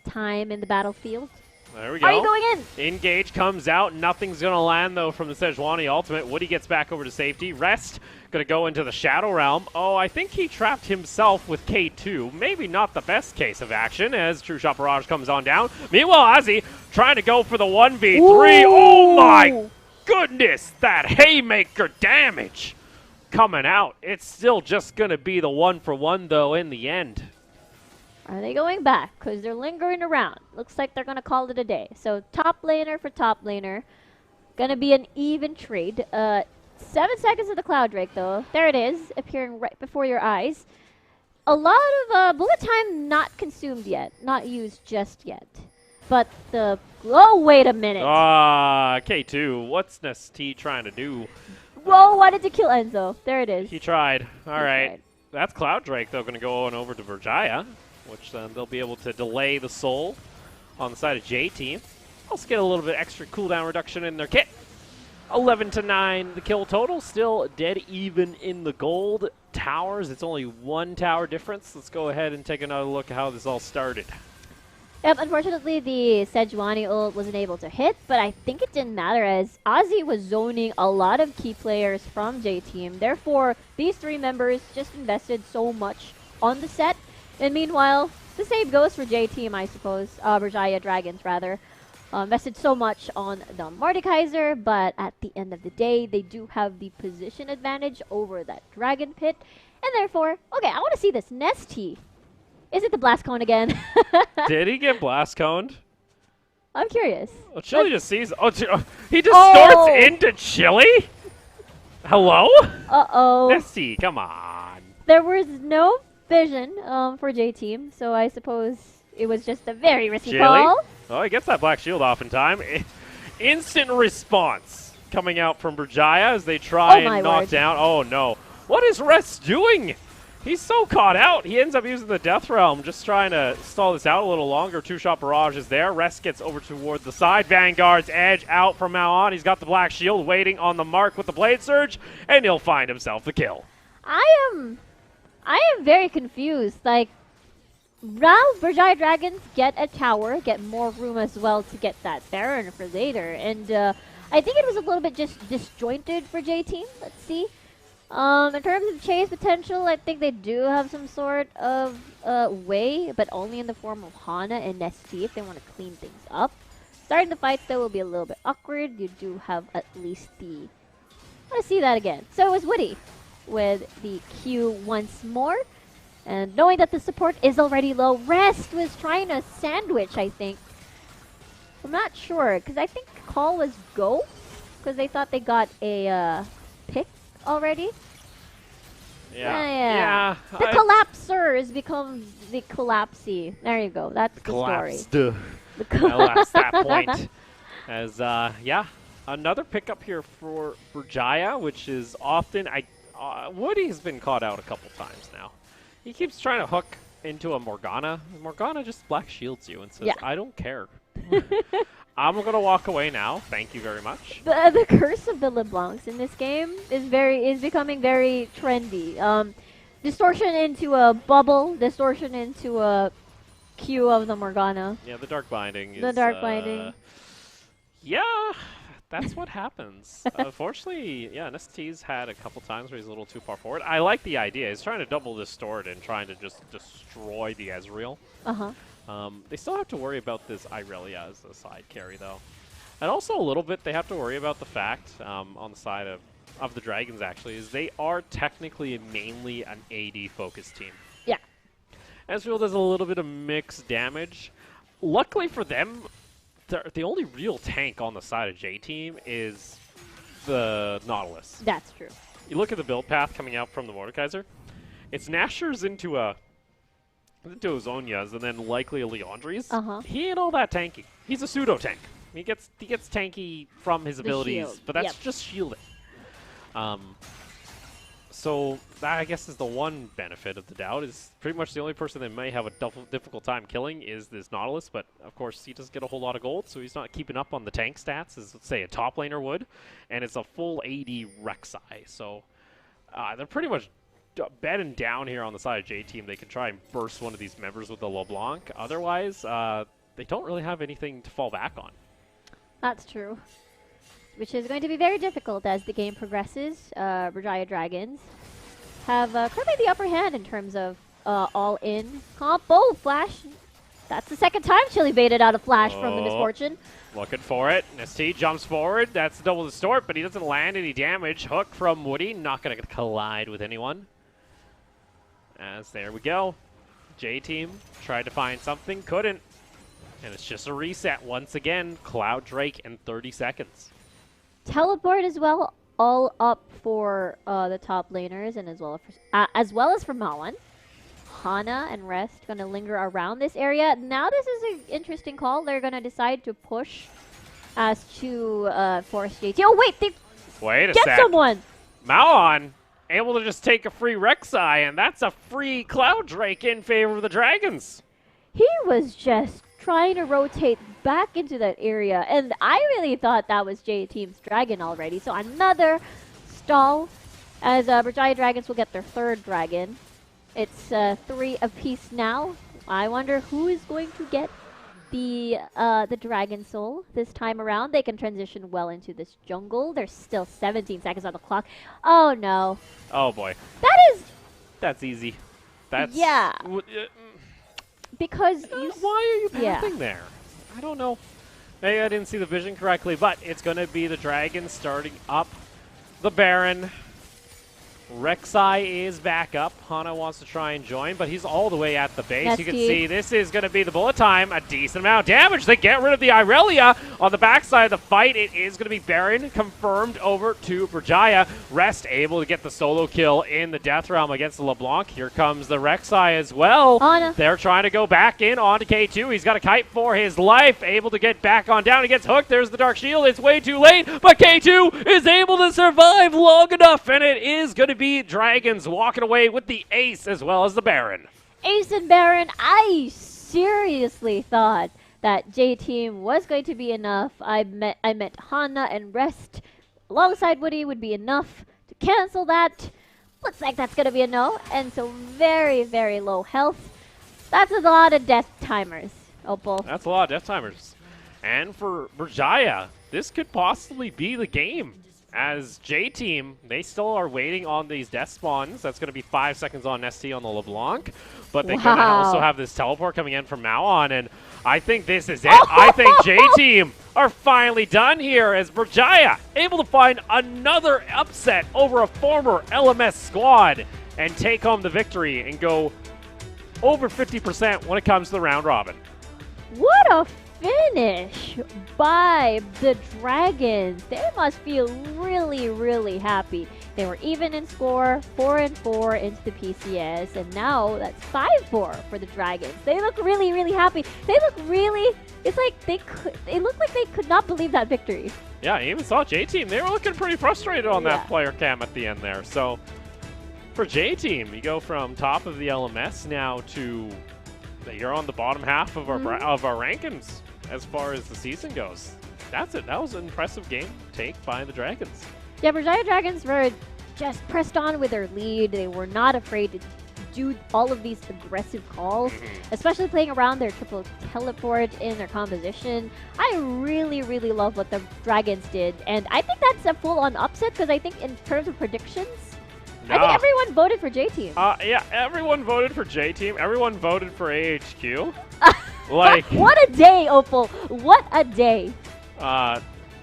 time in the battlefield. There we go. Are you going in? Engage comes out. Nothing's going to land, though, from the Sejuani ultimate. Woody gets back over to safety. Rest going to go into the Shadow Realm. Oh, I think he trapped himself with K2. Maybe not the best case of action as True Shot Barrage comes on down. Meanwhile, Ozzy trying to go for the 1v3. Ooh. Oh, my goodness. That haymaker damage coming out. It's still just going to be the 1-for-1, though, in the end. Are they going back? Because they're lingering around. Looks like they're going to call it a day. So top laner for top laner. Going to be an even trade. 7 seconds of the Cloud Drake, though. There it is, appearing right before your eyes. A lot of bullet time not consumed yet. Not used just yet. But the... Oh, wait a minute. K2. What's Nesty trying to do? Whoa, wanted to kill Enzo. There it is. He tried. All right. Tried. That's Cloud Drake, though, going to go on over to Berjaya, which then they'll be able to delay the soul on the side of JTeam. Also get a little bit extra cooldown reduction in their kit. 11-9 the kill total, still dead even in the gold. Towers, it's only 1 tower difference. Let's go ahead and take another look at how this all started. Yep, unfortunately the Sejuani ult wasn't able to hit, but I think it didn't matter as Ozzy was zoning a lot of key players from JTeam. Therefore, these 3 members just invested so much on the set. And meanwhile, the same goes for JTeam, I suppose. Berjaya Dragons, rather. Invested so much on the Mordekaiser, but at the end of the day, they do have the position advantage over that Dragon Pit. And therefore, okay, I want to see this Nesty. Is it the Blast Cone again? Did he get Blast Coned? I'm curious. Oh, Chili just sees... Oh, he distorts into Chili? Hello? Uh-oh. Nesty, come on. There was no vision for JTeam, so I suppose it was just a very risky call. Oh, he gets that Black Shield off in time. Instant response coming out from Berjaya as they try and knock down. Oh, no. What is Rest doing? He's so caught out. He ends up using the Death Realm, just trying to stall this out a little longer. Two-shot barrage is there. Rest gets over toward the side. Vanguard's edge out from now on. He's got the Black Shield waiting on the mark with the Blade Surge, and he'll find himself the kill. I am very confused. Like, now Berjaya Dragons get a tower, get more room as well to get that Baron for later. And I think it was a little bit just disjointed for JTeam. Let's see. In terms of chase potential, I think they do have some sort of way, but only in the form of Hana and Nesty if they want to clean things up. Starting the fight, though, will be a little bit awkward. You do have at least the... Let's see that again. So it was Woody with the Q once more. And knowing that the support is already low, Rest was trying to sandwich, I think. I'm not sure, because I think call was go, because they thought they got a pick already. Yeah. The collapsers become the collapsy. There you go. That's the story. That's that point. As, another pickup here for Berjaya, which is often... Woody's been caught out a couple times now. He keeps trying to hook into a Morgana. Morgana just Black Shields you and says, I don't care. I'm going to walk away now. Thank you very much. The curse of the LeBlancs in this game is becoming very trendy. Distortion into a bubble, distortion into a Q of the Morgana. Yeah, the Dark Binding. The Dark Binding. Yeah, that's what happens. Unfortunately, Nesty's had a couple times where he's a little too far forward. I like the idea. He's trying to double distort and trying to just destroy the Ezreal. They still have to worry about this Irelia as a side carry, though. And also a little bit, they have to worry about the fact, on the side of the Dragons, actually, is they are technically mainly an AD-focused team. Yeah. Ezreal does a little bit of mixed damage. Luckily for them, the only real tank on the side of JTeam is the Nautilus. That's true. You look at the build path coming out from the Mordekaiser. It's Nashor's into a Zonia's and then likely a Leandri's. He ain't all that tanky. He's a pseudo tank. He gets tanky from his abilities, shield. but that's just shielding. So that, I guess, is the one benefit of the doubt. Is pretty much the only person that may have a difficult time killing is this Nautilus, but of course he doesn't get a whole lot of gold, so he's not keeping up on the tank stats as, let's say, a top laner would. And it's a full AD Rek'Sai, so they're pretty much bedding down here on the side of JTeam. They can try and burst one of these members with the LeBlanc. Otherwise, they don't really have anything to fall back on. That's true. Which is going to be very difficult as the game progresses. Berjaya Dragons have currently the upper hand in terms of all-in combo. Flash. That's the second time Chili baited out a flash from the Misfortune. Looking for it. ST jumps forward. That's double distort, but he doesn't land any damage. Hook from Woody. Not going to collide with anyone. As there we go. JTeam tried to find something. Couldn't. And it's just a reset once again. Cloud Drake in 30 seconds. Teleport as well, all up for the top laners and as well as for Mawan. Hana and Rest going to linger around this area. Now this is an interesting call. They're going to decide to push as to force JT. Oh wait, they get someone. Mawan able to just take a free Rek'Sai, and that's a free Cloud Drake in favor of the Dragons. He was just trying to rotate back into that area, and I really thought that was JTeam's dragon already. So another stall as Berjaya Dragons will get their third dragon. It's 3 apiece now. I wonder who is going to get the Dragon Soul this time around. They can transition well into this jungle. There's still 17 seconds on the clock. Oh no. Oh boy. That's easy. That's because why are you pathing there? I don't know. Maybe I didn't see the vision correctly, but it's going to be the Dragon starting up the Baron. Rek'Sai is back up. Hana wants to try and join, but he's all the way at the base. You can see this is going to be the bullet time. A decent amount of damage. They get rid of the Irelia on the backside of the fight. It is going to be Baron confirmed over to Berjaya. Rest able to get the solo kill in the Death Realm against the LeBlanc. Here comes the Rek'Sai as well. Hana. They're trying to go back in onto K2. He's got a kite for his life. Able to get back on down. He gets hooked. There's the Dark Shield. It's way too late, but K2 is able to survive long enough, and it is going to be Dragons walking away with the ace as well as the Baron. Ace and Baron, I seriously thought that JTeam was going to be enough. I meant Hana and Rest alongside Woody would be enough to cancel that. Looks like that's going to be a no, and so very, very low health. That's a lot of death timers, Opal. That's a lot of death timers. And for Berjaya, this could possibly be the game. As JTeam, they still are waiting on these death spawns. That's going to be 5 seconds on ST on the LeBlanc. But they can also have this teleport coming in from now on. And I think this is it. I think JTeam are finally done here as Berjaya able to find another upset over a former LMS squad and take home the victory and go over 50% when it comes to the round robin. What a finish by the Dragons. They must feel really, really happy. They were even in score, 4-4 into the PCS, and now that's 5-4 for the Dragons. They look really, really happy. They look really, it's like they look like they could not believe that victory. Yeah, I even saw JTeam. They were looking pretty frustrated on that player cam at the end there. So for JTeam, you go from top of the LMS now to you're on the bottom half of our rankings as far as the season goes. That's it. That was an impressive game take by the Dragons. Yeah, Berjaya Dragons were just pressed on with their lead. They were not afraid to do all of these aggressive calls, especially playing around their triple teleport in their composition. I really, really love what the Dragons did, and I think that's a full-on upset because I think in terms of predictions, I think everyone voted for JTeam. Yeah, everyone voted for JTeam. Everyone voted for AHQ. Like, What a day, Opal! What a day!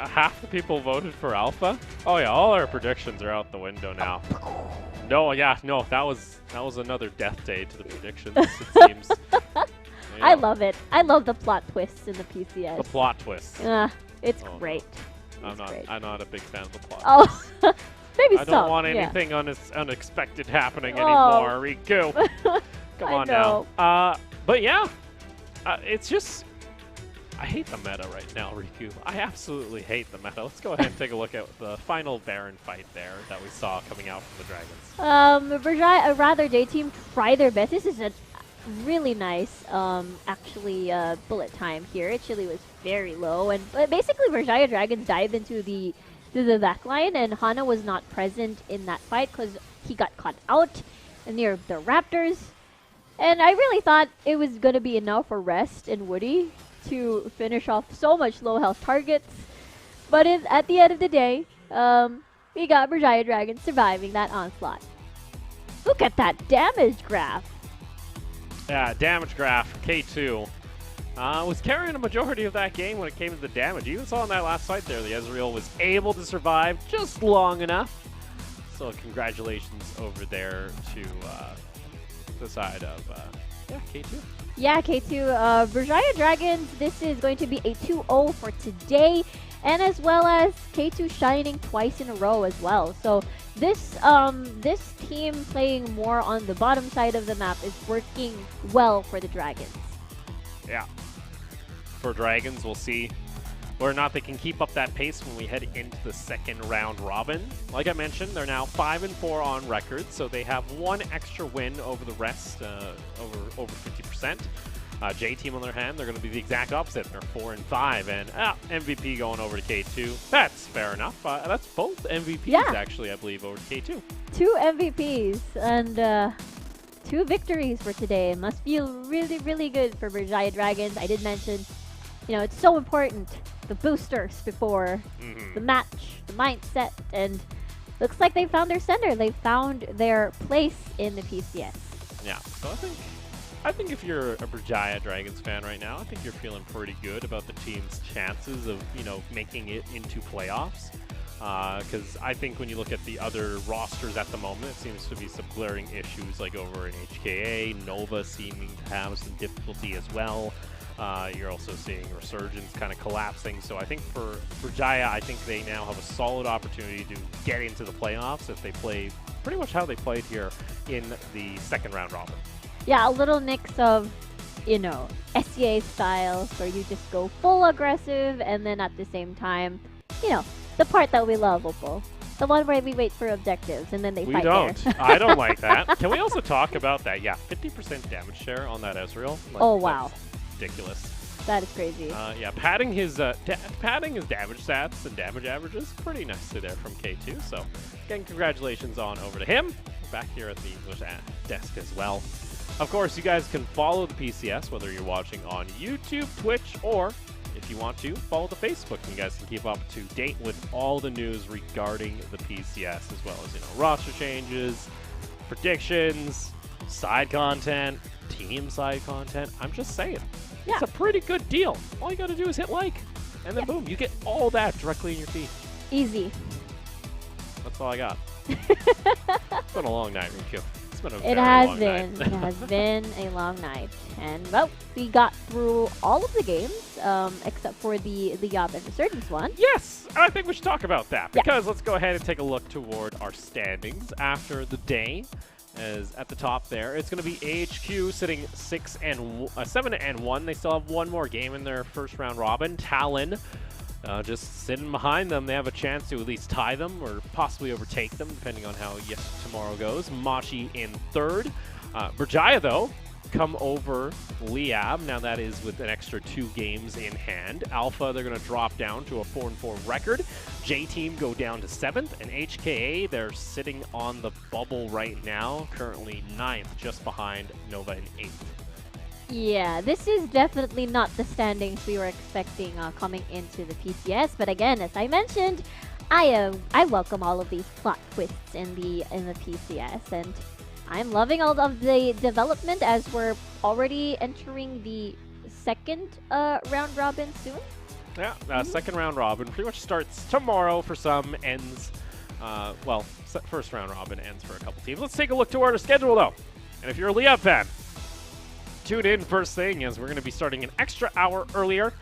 half the people voted for Alpha. Oh yeah, all our predictions are out the window now. No, yeah, no, that was another death day to the predictions. It seems. I Yeah. love it. I love the plot twists in the PCS. The plot twist. It's Oh, no. great. I'm not a big fan of the plot. Oh, maybe I some. don't want yeah. anything unexpected happening Oh. anymore, Riku. Come I on know. now. But yeah, it's just I hate the meta right now, Riku. I absolutely hate the meta. Let's go ahead and take a look at the final Baron fight there that we saw coming out from the Dragons. Berjaya, rather JTeam try their best. This is a really nice, bullet time here. Chili was very low, and basically Berjaya Dragons dived into the backline, and Hana was not present in that fight because he got caught out near the Raptors. And I really thought it was gonna be enough for Rest and Woody to finish off so much low health targets, but at the end of the day, we got Berjaya Dragons surviving that onslaught. Look at that damage graph. Yeah, damage graph, K2. Was carrying a majority of that game when it came to the damage. You even saw in that last fight there, the Ezreal was able to survive just long enough. So congratulations over there to the side of K2. Yeah, K2, Berjaya Dragons, this is going to be a 2-0 for today, and as well as K2 shining twice in a row as well. So this team playing more on the bottom side of the map is working well for the Dragons. Yeah. For Dragons, we'll see whether or not they can keep up that pace when we head into the second round robin. Like I mentioned, they're now 5-4 on record, so they have one extra win over the rest, over 50%. JTeam on their hand, they're going to be the exact opposite. They're 4-5, and MVP going over to K2. That's fair enough. That's both MVPs, actually, I believe, over to K2. 2 MVPs and 2 victories for today. Must feel really, really good for Berjaya Dragons. I did mention, it's so important. The boosters before the match, the mindset, and looks like they found their center. They found their place in the PCS. Yeah, so I think if you're a Berjaya Dragons fan right now, I think you're feeling pretty good about the team's chances of, making it into playoffs. Because I think when you look at the other rosters at the moment, it seems to be some glaring issues, like over in HKA, Nova seeming to have some difficulty as well. You're also seeing Resurgence kind of collapsing. So I think for Berjaya, I think they now have a solid opportunity to get into the playoffs if they play pretty much how they played here in the second round robin. Yeah, a little mix of, SCA styles where you just go full aggressive and then at the same time, the part that we love, Opal. The one where we wait for objectives and then they fight there. We don't. I don't like that. Can we also talk about that? Yeah, 50% damage share on that Ezreal. Oh, wow. Ridiculous. That is crazy. Yeah, padding his damage stats and damage averages pretty nicely there from K2. So, again, congratulations on over to him. Back here at the English desk as well. Of course, you guys can follow the PCS, whether you're watching on YouTube, Twitch, or if you want to, follow the Facebook. And you guys can keep up to date with all the news regarding the PCS, as well as, roster changes, predictions, side content, team side content. I'm just saying. Yeah. It's a pretty good deal. All you got to do is hit like, and then boom, you get all that directly in your feed. Easy. That's all I got. It's been a long night, Riku. It's been a very long night. It has been a long night. And, well, we got through all of the games, except for the Yob and Resurgence one. Yes! I think we should talk about that, because let's go ahead and take a look toward our standings after the day. As at the top there, it's going to be AHQ sitting 7-1. They still have one more game in their first round robin. Talon just sitting behind them. They have a chance to at least tie them or possibly overtake them, depending on how tomorrow goes. Machi in third. Berjaya, though, come over Liab. Now that is with an extra 2 games in hand. Alpha, they're going to drop down to a 4-4 record. JTeam go down to 7th, and HKA, they're sitting on the bubble right now, currently 9th, just behind Nova in 8th. Yeah, this is definitely not the standings we were expecting coming into the PCS, but again, as I mentioned, I welcome all of these plot twists in the PCS, and I'm loving all of the development as we're already entering the second round robin soon. Yeah, second round robin pretty much starts tomorrow for some, ends, well, first round robin ends for a couple teams. Let's take a look toward our schedule, though. And if you're a Liab fan, tune in first thing, as we're going to be starting an extra hour earlier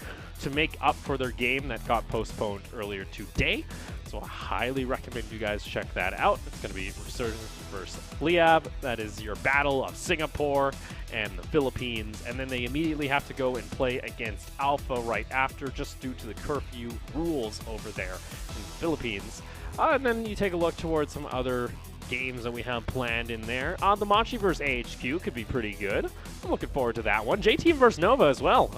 to make up for their game that got postponed earlier today. So I highly recommend you guys check that out. It's going to be Resurgence versus Liab. That is your battle of Singapore and the Philippines. And then they immediately have to go and play against Alpha right after, just due to the curfew rules over there in the Philippines. And then you take a look towards some other games that we have planned in there. The Machi vs. AHQ could be pretty good. I'm looking forward to that one. JTeam vs. Nova as well.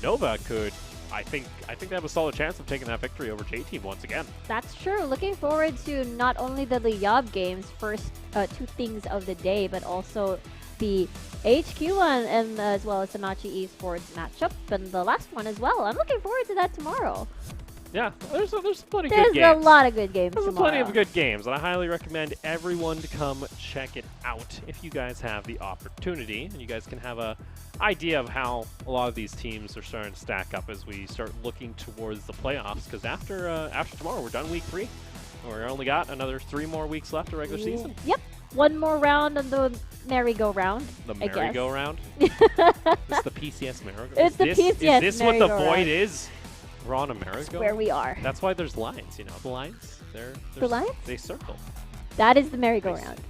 Nova could... I think they have a solid chance of taking that victory over JTeam once again. That's true. Looking forward to not only the Liab games, first two things of the day, but also the HQ one, and as well as the Machi Esports matchup, and the last one as well. I'm looking forward to that tomorrow. Yeah, there's plenty good games. There's a lot of good games There's tomorrow. Plenty of good games, and I highly recommend everyone to come check it out if you guys have the opportunity, and you guys can have a idea of how a lot of these teams are starting to stack up as we start looking towards the playoffs, because after tomorrow, we're done week 3. We're only got another 3 more weeks left of regular season. Yep. One more round of the merry-go-round. The merry-go-round? This is the PCS merry-go-round? It's the PCS Is this what the void is? We're on a merry-go-round? That's where we are. That's why there's lines, you know. The lines? The lines? They circle. That is the merry-go-round.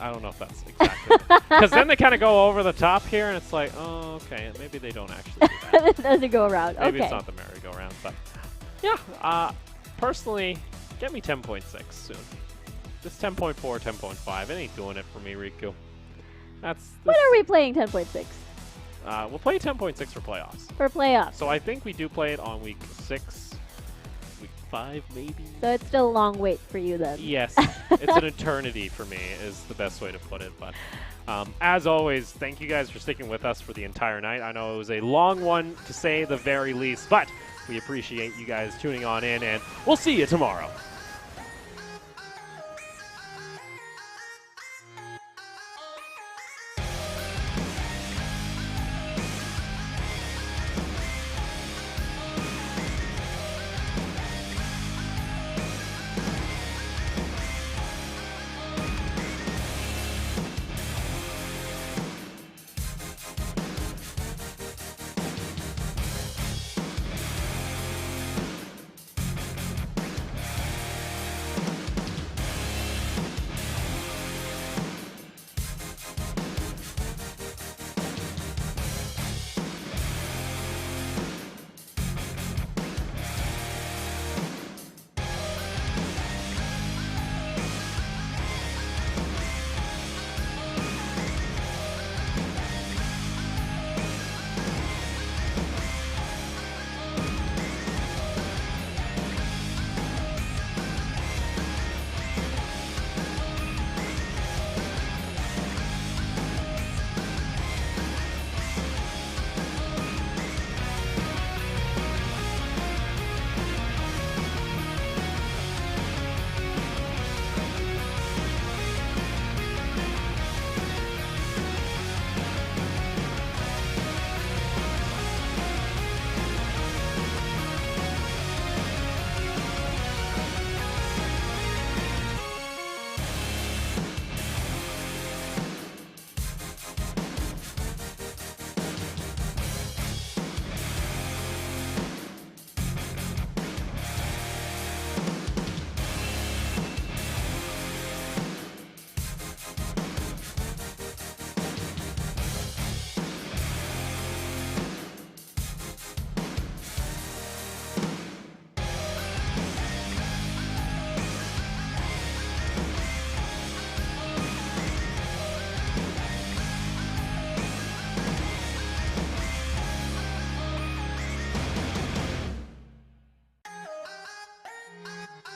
I don't know if that's exactly because then they kind of go over the top here, and it's like, oh, okay, maybe they don't actually do that. It doesn't go around. Maybe okay. It's not the merry-go-round, but yeah. Personally, get me 10.6 soon. Just 10.4, 10.5. It ain't doing it for me, Riku. When are we playing 10.6? We'll play 10.6 for playoffs. For playoffs. So I think we do play it on week 6, week 5 maybe. So it's still a long wait for you then. Yes, it's an eternity for me is the best way to put it. But as always, thank you guys for sticking with us for the entire night. I know it was a long one to say the very least, but we appreciate you guys tuning on in, and we'll see you tomorrow.